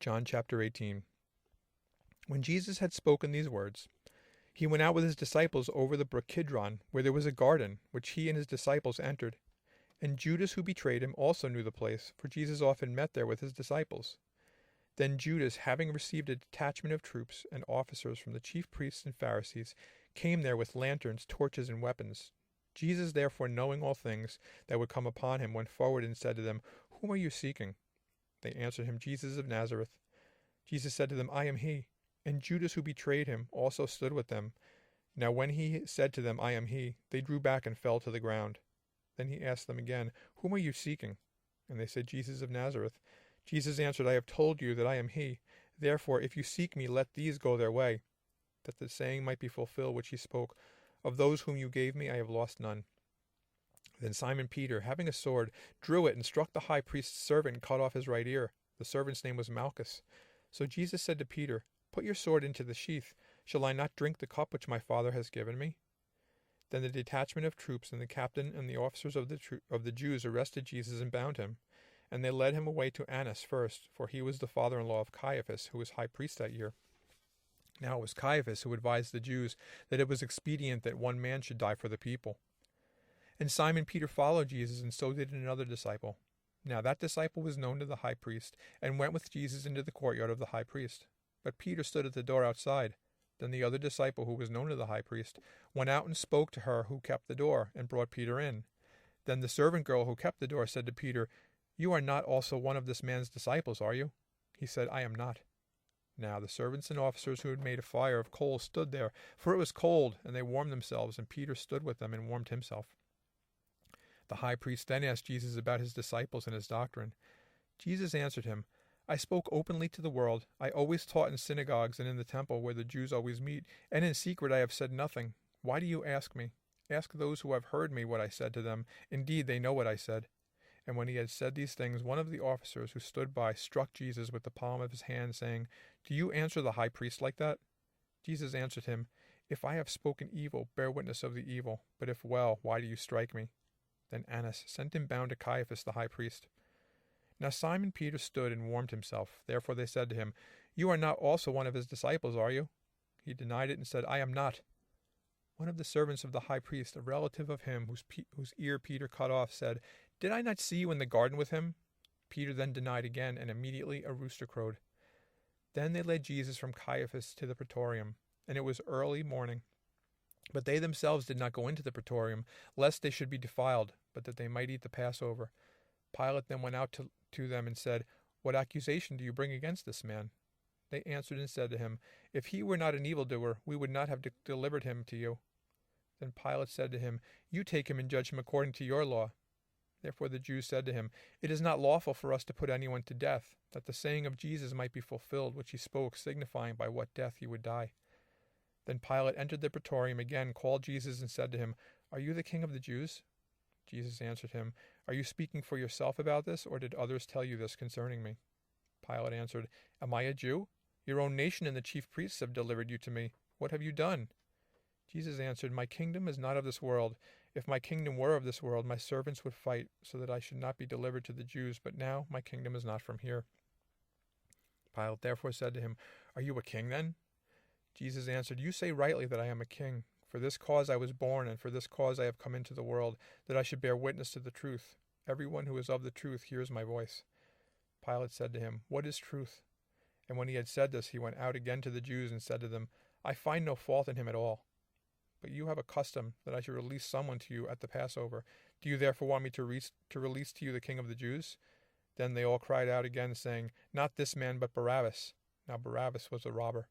John chapter 18. When Jesus had spoken these words, he went out with his disciples over the brook Kidron, where there was a garden, which he and his disciples entered. And Judas, who betrayed him, also knew the place, for Jesus often met there with his disciples. Then Judas, having received a detachment of troops and officers from the chief priests and Pharisees, came there with lanterns, torches, and weapons. Jesus, therefore, knowing all things that would come upon him, went forward and said to them, "Whom are you seeking?" They answered him, "Jesus of Nazareth." Jesus said to them, "I am he." And Judas, who betrayed him, also stood with them. Now when he said to them, "I am he," they drew back and fell to the ground. Then he asked them again, "Whom are you seeking?" And they said, "Jesus of Nazareth." Jesus answered, "I have told you that I am he. Therefore, if you seek me, let these go their way, that the saying might be fulfilled which he spoke, 'Of those whom you gave me, I have lost none.'" Then Simon Peter, having a sword, drew it and struck the high priest's servant and cut off his right ear. The servant's name was Malchus. So Jesus said to Peter, "Put your sword into the sheath. Shall I not drink the cup which my Father has given me?" Then the detachment of troops and the captain and the officers of the Jews arrested Jesus and bound him. And they led him away to Annas first, for he was the father-in-law of Caiaphas, who was high priest that year. Now it was Caiaphas who advised the Jews that it was expedient that one man should die for the people. And Simon Peter followed Jesus, and so did another disciple. Now that disciple was known to the high priest, and went with Jesus into the courtyard of the high priest. But Peter stood at the door outside. Then the other disciple, who was known to the high priest, went out and spoke to her who kept the door, and brought Peter in. Then the servant girl who kept the door said to Peter, "You are not also one of this man's disciples, are you?" He said, "I am not." Now the servants and officers who had made a fire of coals stood there, for it was cold, and they warmed themselves, and Peter stood with them and warmed himself. The high priest then asked Jesus about his disciples and his doctrine. Jesus answered him, "I spoke openly to the world. I always taught in synagogues and in the temple where the Jews always meet, and in secret I have said nothing. Why do you ask me? Ask those who have heard me what I said to them. Indeed, they know what I said." And when he had said these things, one of the officers who stood by struck Jesus with the palm of his hand, saying, "Do you answer the high priest like that?" Jesus answered him, "If I have spoken evil, bear witness of the evil. But if well, why do you strike me?" Then Annas sent him bound to Caiaphas the high priest. Now Simon Peter stood and warmed himself. Therefore they said to him, "You are not also one of his disciples, are you?" He denied it and said, "I am not." One of the servants of the high priest, a relative of him whose ear Peter cut off, said, "Did I not see you in the garden with him?" Peter then denied again, and immediately a rooster crowed. Then they led Jesus from Caiaphas to the praetorium, and it was early morning. But they themselves did not go into the praetorium, lest they should be defiled, but that they might eat the Passover. Pilate then went out to them and said, "What accusation do you bring against this man?" They answered and said to him, "If he were not an evildoer, we would not have delivered him to you." Then Pilate said to him, "You take him and judge him according to your law." Therefore the Jews said to him, "It is not lawful for us to put anyone to death, that the saying of Jesus might be fulfilled, which he spoke, signifying by what death he would die." Then Pilate entered the praetorium again, called Jesus, and said to him, "Are you the king of the Jews?" Jesus answered him, "Are you speaking for yourself about this, or did others tell you this concerning me?" Pilate answered, "Am I a Jew? Your own nation and the chief priests have delivered you to me. What have you done?" Jesus answered, "My kingdom is not of this world. If my kingdom were of this world, my servants would fight, so that I should not be delivered to the Jews, but now my kingdom is not from here." Pilate therefore said to him, "Are you a king then?" Jesus answered, "You say rightly that I am a king. For this cause I was born, and for this cause I have come into the world, that I should bear witness to the truth. Everyone who is of the truth hears my voice." Pilate said to him, "What is truth?" And when he had said this, he went out again to the Jews and said to them, "I find no fault in him at all. But you have a custom that I should release someone to you at the Passover. Do you therefore want me to release to you the king of the Jews?" Then they all cried out again, saying, "Not this man, but Barabbas." Now Barabbas was a robber.